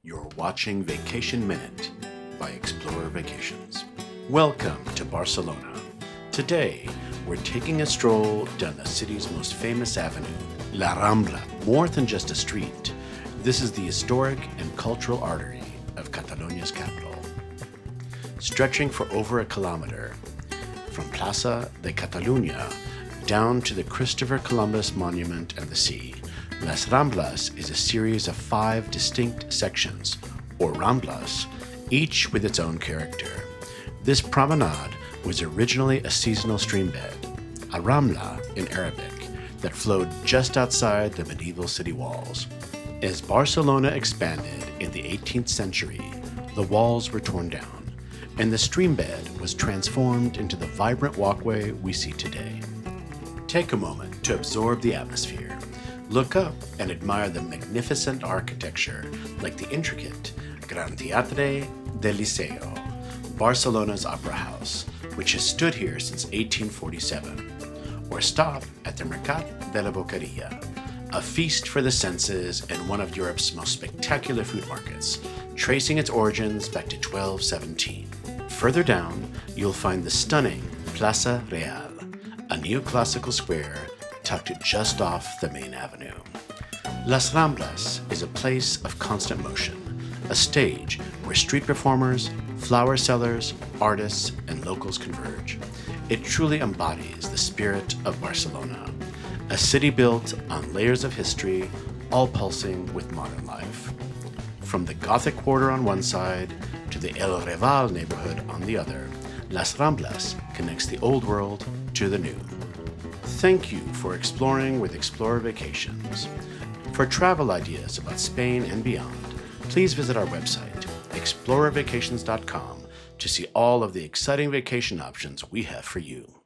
You're watching Vacation Minute by Explorer Vacations. Welcome to Barcelona. Today, we're taking a stroll down the city's most famous avenue, La Rambla. More than just a street, this is the historic and cultural artery of Catalonia's capital. Stretching for over a kilometer, from Plaza de Catalunya down to the Christopher Columbus Monument and the sea, Las Ramblas is a series of 5 distinct sections, or Ramblas, each with its own character. This promenade was originally a seasonal stream bed, a Rambla in Arabic, that flowed just outside the medieval city walls. As Barcelona expanded in the 18th century, the walls were torn down, and the stream bed was transformed into the vibrant walkway we see today. Take a moment to absorb the atmosphere. Look up and admire the magnificent architecture, like the intricate Gran Teatre del Liceo, Barcelona's opera house, which has stood here since 1847. Or stop at the Mercat de la Boqueria, a feast for the senses and one of Europe's most spectacular food markets, tracing its origins back to 1217. Further down, you'll find the stunning Plaza Real, a neoclassical square tucked just off the main avenue. Las Ramblas is a place of constant motion, a stage where street performers, flower sellers, artists, and locals converge. It truly embodies the spirit of Barcelona, a city built on layers of history, all pulsing with modern life. From the Gothic quarter on one side to the El Raval neighborhood on the other, Las Ramblas connects the old world to the new. Thank you for exploring with Explorer Vacations. For travel ideas about Spain and beyond, please visit our website, ExplorerVacations.com, to see all of the exciting vacation options we have for you.